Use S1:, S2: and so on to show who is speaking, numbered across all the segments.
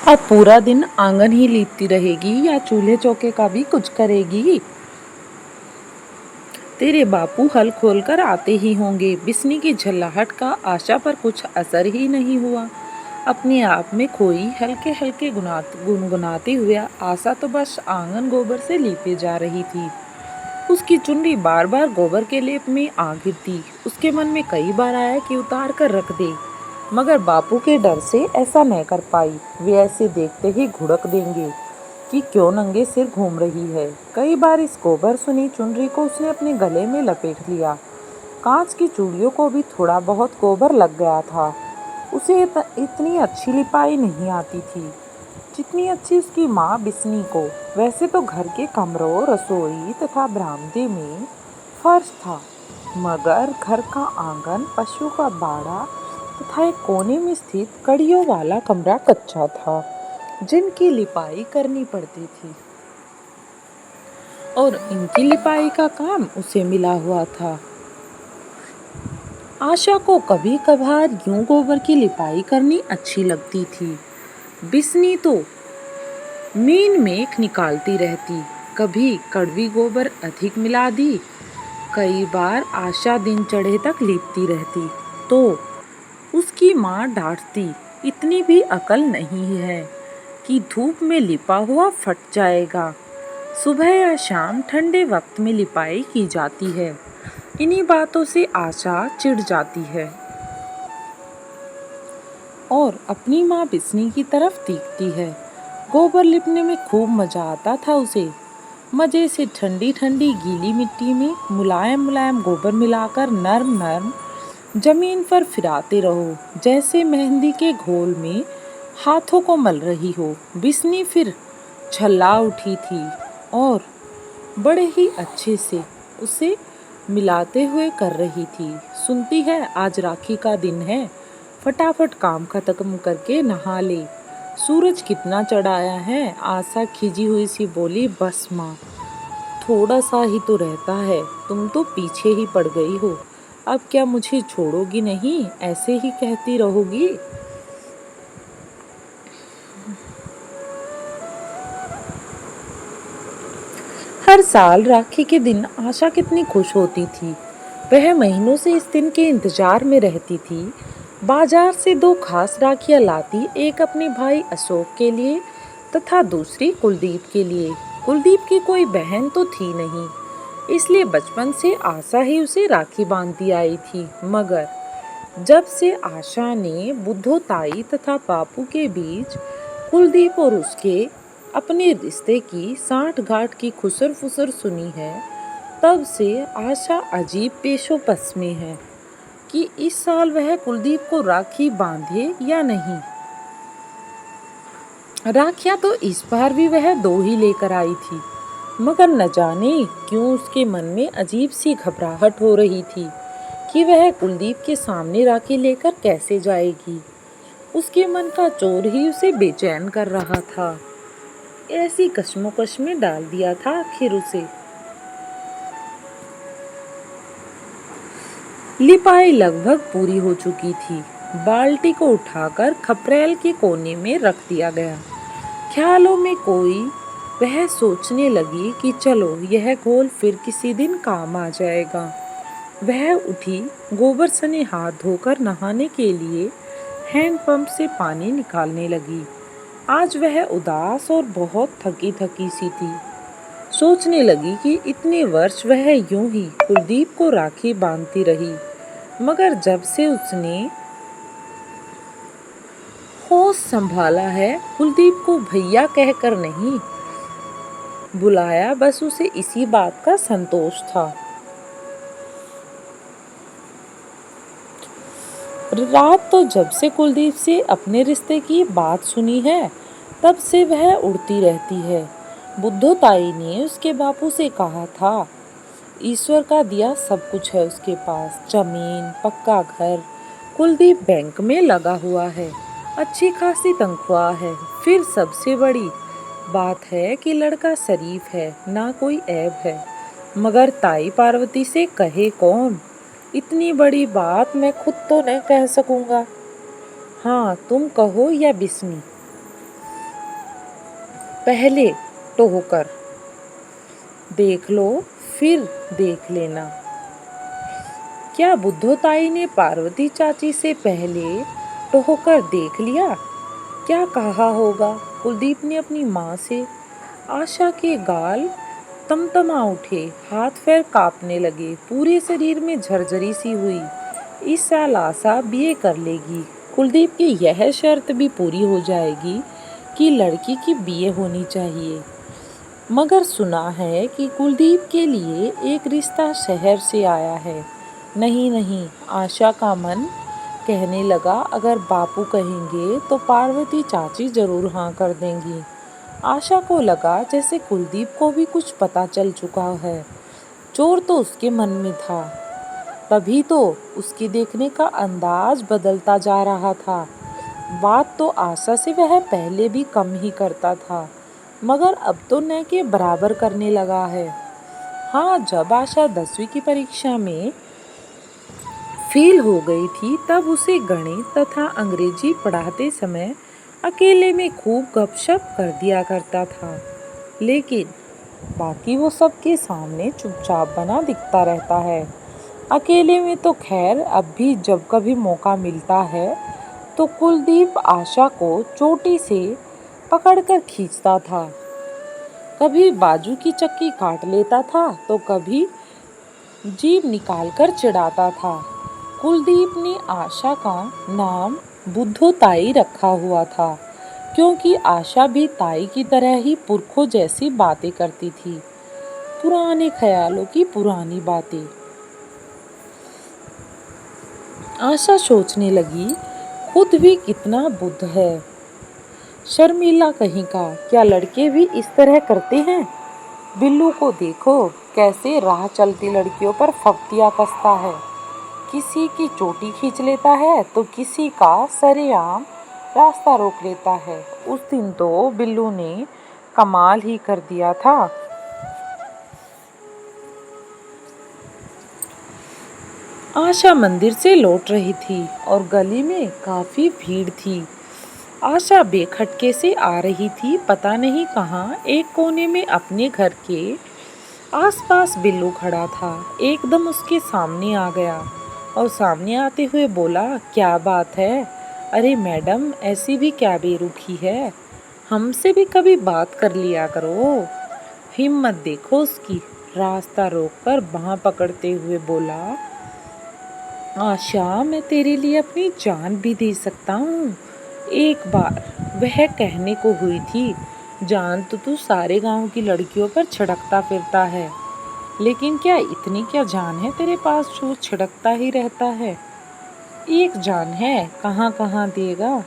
S1: अब पूरा दिन आंगन ही लीपती रहेगी या चूल्हे चौके का भी कुछ करेगी? तेरे बापू हल खोलकर आते ही होंगे। बिस्नी की झल्लाहट का आशा पर कुछ असर ही नहीं हुआ। अपने आप में खोई हल्के हल्के गुनगुनाते हुए आशा तो बस आंगन गोबर से लीपे जा रही थी। उसकी चुनरी बार बार गोबर के लेप में आ गिरती। उसके मन में कई बार आया कि उतार कर रख दे, मगर बापू के डर से ऐसा न कर पाई। वे ऐसे देखते ही घुड़क देंगे कि क्यों नंगे सिर घूम रही है। कई बार इस गोबर सुनी चुनरी को उसने अपने गले में लपेट लिया। कांच की चूड़ियों को भी थोड़ा बहुत गोबर लग गया था। उसे इतनी अच्छी लिपाई नहीं आती थी जितनी अच्छी उसकी माँ बिस्नी को। वैसे तो घर के कमरों, रसोई तथा बरामदे में फर्श था, मगर घर का आंगन, पशु का बाड़ा तथा एक कोने में स्थित कड़ियों वाला कमरा कच्चा था, जिनकी लिपाई करनी पड़ती थी। और इनकी लिपाई का काम उसे मिला हुआ था। आशा को कभी कभार यूं गोबर की लिपाई करनी अच्छी लगती थी। बिस्नी तो मीन मेख निकालती रहती। कभी कड़वी गोबर अधिक मिला दी। कई बार आशा दिन चढ़े तक लीपती रहती तो उसकी माँ डांटती, इतनी भी अकल नहीं है कि धूप में लिपा हुआ फट जाएगा। सुबह या शाम ठंडे वक्त में लिपाई की जाती है। इन्हीं बातों से आशा चिढ़ जाती है और अपनी माँ बिस्नी की तरफ देखती है। गोबर लिपने में खूब मजा आता था उसे। मजे से ठंडी ठंडी गीली मिट्टी में मुलायम मुलायम गोबर मिलाकर नर्म नर्म जमीन पर फिराते रहो, जैसे मेहंदी के घोल में हाथों को मल रही हो। बिस्नी फिर छल्ला उठी थी और बड़े ही अच्छे से उसे मिलाते हुए कर रही थी। सुनती है आज राखी का दिन है, फटाफट काम खत्म करके नहा ले। सूरज कितना चढ़ाया है। आशा खिजी हुई सी बोली, बस माँ, थोड़ा सा ही तो रहता है, तुम तो पीछे ही पड़ गई हो। अब क्या मुझे छोड़ोगी नहीं, ऐसे ही कहती रहोगी? हर साल राखी के दिन आशा कितनी खुश होती थी। वह महीनों से इस दिन के इंतजार में रहती थी। बाजार से दो खास राखियां लाती, एक अपने भाई अशोक के लिए तथा दूसरी कुलदीप के लिए। कुलदीप की कोई बहन तो थी नहीं, इसलिए बचपन से आशा ही उसे राखी बांधती आई थी। मगर जब से आशा ने बुद्धो ताई तथा बापू के बीच कुलदीप और उसके अपने रिश्ते की सांठ गांठ की खुसर फुसर सुनी है, तब से आशा अजीब पेशोपस में है कि इस साल वह कुलदीप को राखी बांधे या नहीं। राखियां तो इस बार भी वह दो ही लेकर आई थी, मगर न जाने क्यों उसके मन में अजीब सी घबराहट हो रही थी कि वह कुलदीप के सामने राखी लेकर कैसे जाएगी। उसके मन का चोर ही उसे बेचैन कर रहा था। ऐसी कश्मोकश में डाल दिया था आखिर उसे। लिपाई लगभग पूरी हो चुकी थी। बाल्टी को उठाकर खपरेल के कोने में रख दिया गया। ख्यालों में कोई वह सोचने लगी कि चलो यह घोल फिर किसी दिन काम आ जाएगा। वह उठी, गोबर सने हाथ धोकर नहाने के लिए हैंडपंप से पानी निकालने लगी। आज वह उदास और बहुत थकी थकी सी थी। सोचने लगी कि इतने वर्ष वह यूं ही कुलदीप को राखी बांधती रही, मगर जब से उसने होश संभाला है, कुलदीप को भैया कहकर नहीं बुलाया, बस उसे इसी बात का संतोष था। रात तो जब से कुलदीप से अपने रिश्ते की बात सुनी है, तब से वह उड़ती रहती है। बुद्धो ताई ने उसके बापू से कहा था, ईश्वर का दिया सब कुछ है उसके पास, जमीन, पक्का घर, कुलदीप बैंक में लगा हुआ है, अच्छी खासी तनख्वाह है। फिर सबसे बड़ी बात है कि लड़का शरीफ है, ना कोई ऐब है। मगर ताई पार्वती से कहे कौन? इतनी बड़ी बात मैं खुद तो नहीं कह सकूंगा। हाँ, तुम कहो या बिस्मी। पहले टोहकर देख लो, फिर देख लेना। क्या बुद्धोताई ने पार्वती चाची से पहले टोहकर देख लिया? क्या कहा होगा कुलदीप ने अपनी माँ से? आशा के गाल तमतमा उठे, हाथ पैर कांपने लगे, पूरे शरीर में झरझरी सी हुई। इस साल आशा बीए कर लेगी। कुलदीप की यह शर्त भी पूरी हो जाएगी कि लड़की की बीए होनी चाहिए। मगर सुना है कि कुलदीप के लिए एक रिश्ता शहर से आया है। नहीं नहीं, आशा का मन कहने लगा, अगर बापू कहेंगे तो पार्वती चाची जरूर हाँ कर देंगी। आशा को लगा जैसे कुलदीप को भी कुछ पता चल चुका है। चोर तो उसके मन में था, तभी तो उसके देखने का अंदाज बदलता जा रहा था। बात तो आशा से वह पहले भी कम ही करता था, मगर अब तो न के बराबर करने लगा है। हाँ, जब आशा 10वीं की परीक्षा में फेल हो गई थी, तब उसे गणित तथा अंग्रेजी पढ़ाते समय अकेले में खूब गपशप कर दिया करता था। लेकिन बाकी वो सबके सामने चुपचाप बना दिखता रहता है। अकेले में तो खैर, अब भी जब कभी मौका मिलता है तो कुलदीप आशा को चोटी से पकड़कर खींचता था। कभी बाजू की चक्की काट लेता था तो कभी जीभ निकालकर चिढ़ाता था। कुलदीप ने आशा का नाम बुद्धू ताई रखा हुआ था, क्योंकि आशा भी ताई की तरह ही पुरखों जैसी बातें करती थी। पुराने ख्यालों की पुरानी बातें। आशा सोचने लगी, खुद भी कितना बुद्ध है। शर्मीला कहीं का, क्या लड़के भी इस तरह करते हैं? बिल्लू को देखो, कैसे राह चलती लड़कियों पर फप्तियाँ कसता है। किसी की चोटी खींच लेता है तो किसी का सरेआम रास्ता रोक लेता है। उस दिन तो बिल्लू ने कमाल ही कर दिया था। आशा मंदिर से लौट रही थी और गली में काफी भीड़ थी। आशा बेखटके से आ रही थी, पता नहीं कहाँ एक कोने में अपने घर के आसपास बिल्लू खड़ा था। एकदम उसके सामने आ गया और सामने आते हुए बोला, क्या बात है? अरे मैडम, ऐसी भी क्या बेरुखी है? हमसे भी कभी बात कर लिया करो। हिम्मत देखो उसकी। रास्ता रोककर बाँह पकड़ते हुए बोला, आशा, मैं तेरे लिए अपनी जान भी दे सकता हूँ। एक बार वह कहने को हुई थी, जान तो तू सारे गांव की लड़कियों पर छिड़कता फिरता है, लेकिन क्या इतनी क्या जान है तेरे पास जो छिड़कता ही रहता है? एक जान है, कहाँ कहाँ देगा।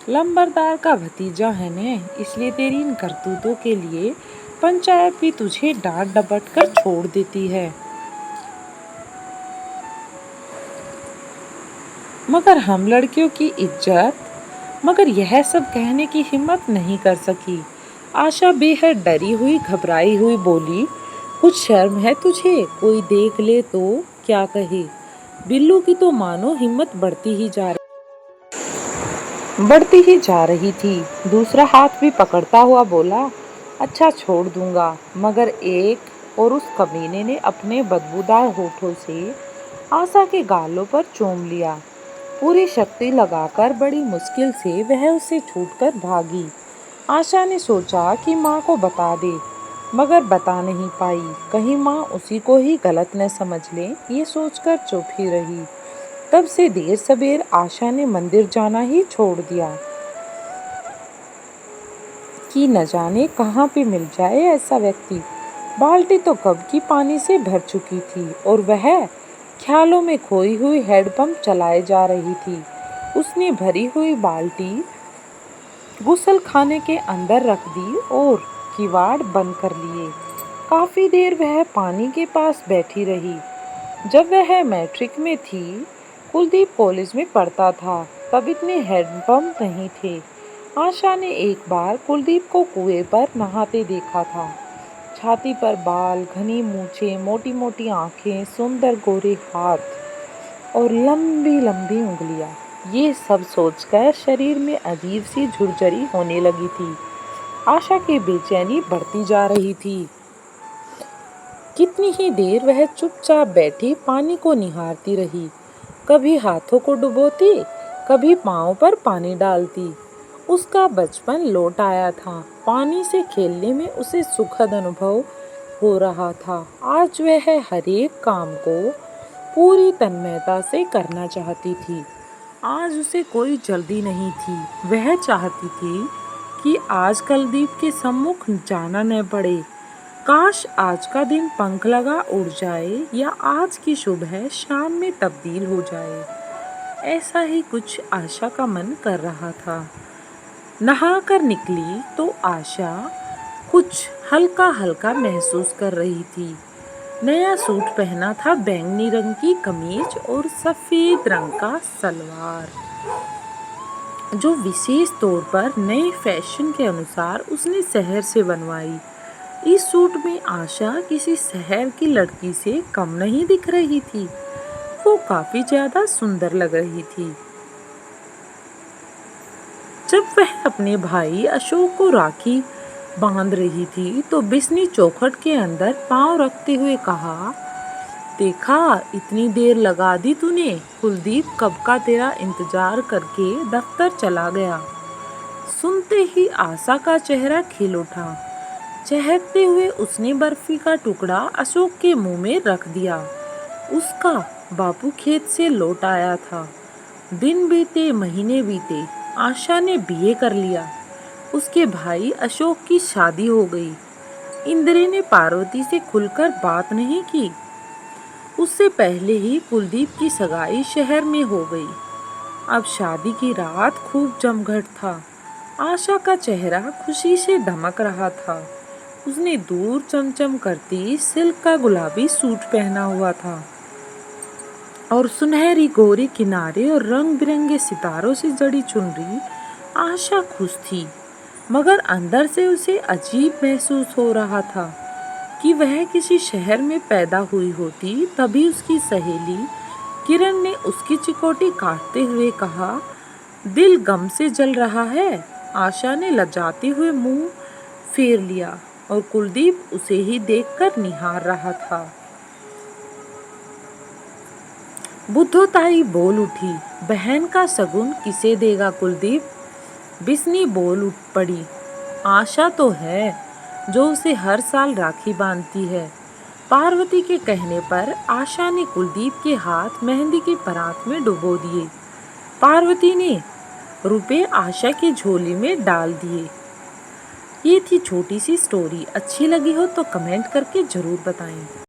S1: लंबरदार का भतीजा है ने, इसलिए तेरी इन करतूतों के लिए पंचायत भी तुझे डांट डपट कर छोड़ देती है। मगर हम लड़कियों की इज्जत। मगर यह सब कहने की हिम्मत नहीं कर सकी। आशा बेहद डरी हुई घबराई हुई बोली, कुछ शर्म है तुझे? कोई देख ले तो क्या कहे? बिल्लू की तो मानो हिम्मत बढ़ती ही जा रही थी। दूसरा हाथ भी पकड़ता हुआ बोला, अच्छा छोड़ दूंगा, मगर एक। और उस कमीने ने अपने बदबूदार होठों से आशा के गालों पर चूम लिया। पूरी शक्ति लगाकर बड़ी मुश्किल से वह उससे छूटकर भागी। आशा ने सोचा कि माँ को बता दे, मगर बता नहीं पाई, कहीं माँ उसी को ही गलत न समझ ले। ये सोचकर चुप ही रही। तब से देर सबेर आशा ने मंदिर जाना ही छोड़ दिया कि न जाने कहाँ पे मिल जाए ऐसा व्यक्ति। बाल्टी तो कब की पानी से भर चुकी थी और वह ख्यालों में खोई हुई हैंडपंप चलाए जा रही थी। उसने भरी हुई बाल्टी गुसल खाने के अंदर रख दी और किवाड़ बंद कर लिए। काफी देर वह पानी के पास बैठी रही। जब वह मैट्रिक में थी, कुलदीप कॉलेज में पढ़ता था, तब इतने हैंडपंप नहीं थे। आशा ने एक बार कुलदीप को कुएं पर नहाते देखा था। छाती पर बाल, घनी मूछें, मोटी मोटी आंखें, सुंदर गोरे हाथ और लंबी लंबी उंगलियां। ये सब सोचकर शरीर में अजीब सी झुरझरी होने लगी थी। आशा की बेचैनी बढ़ती जा रही थी। कितनी ही देर वह चुपचाप बैठी पानी को निहारती रही, कभी हाथों को डुबोती, कभी पाँव पर पानी डालती। उसका बचपन लौट आया था। पानी से खेलने में उसे सुखद अनुभव हो रहा था। आज वह हर एक काम को पूरी तन्मयता से करना चाहती थी। आज उसे कोई जल्दी नहीं थी। वह चाहती थी कि आज कुलदीप के सम्मुख जाना न पड़े। काश आज का दिन पंख लगा उड़ जाए या आज की सुबह शाम में तब्दील हो जाए। ऐसा ही कुछ आशा का मन कर रहा था। नहाकर निकली तो आशा कुछ हल्का हल्का महसूस कर रही थी। नया सूट पहना था, बैंगनी रंग की कमीज और सफ़ेद रंग का सलवार, जो विशेष तौर पर नए फैशन के अनुसार उसने शहर से बनवाई। इस सूट में आशा किसी शहर की लड़की से कम नहीं दिख रही थी। वो काफी ज्यादा सुंदर लग रही थी। जब वह अपने भाई अशोक को राखी बांध रही थी तो बिस्नी चौखट के अंदर पांव रखते हुए कहा, देखा इतनी देर लगा दी तूने। कुलदीप कब का तेरा इंतजार करके दफ्तर चला गया। सुनते ही आशा का चेहरा खिल उठा। चहकते हुए उसने बर्फी का टुकड़ा अशोक के मुंह में रख दिया। उसका बापू खेत से लौट आया था। दिन बीते, महीने बीते, आशा ने बीए कर लिया। उसके भाई अशोक की शादी हो गई। इंद्री ने पार्वती से खुलकर बात नहीं की। उससे पहले ही कुलदीप की सगाई शहर में हो गई। अब शादी की रात खूब जमघट था। आशा का चेहरा खुशी से दमक रहा था। उसने दूर चमचम करती सिल्क का गुलाबी सूट पहना हुआ था और सुनहरी गोरी किनारे और रंग बिरंगे सितारों से जड़ी चुनरी। आशा खुश थी, मगर अंदर से उसे अजीब महसूस हो रहा था कि वह किसी शहर में पैदा हुई होती। तभी उसकी सहेली किरण ने उसकी चिकोटी काटते हुए कहा, दिल गम से जल रहा है। आशा ने लजाते हुए मुंह फेर लिया और कुलदीप उसे ही देखकर निहार रहा था। बुद्धोताई बोल उठी, बहन का शगुन किसे देगा कुलदीप। बिस्नी बोल उठ पड़ी, आशा तो है जो उसे हर साल राखी बांधती है। पार्वती के कहने पर आशा ने कुलदीप के हाथ मेहंदी की परात में डुबो दिए। पार्वती ने रुपए आशा की झोली में डाल दिए। ये थी छोटी सी स्टोरी। अच्छी लगी हो तो कमेंट करके जरूर बताएं।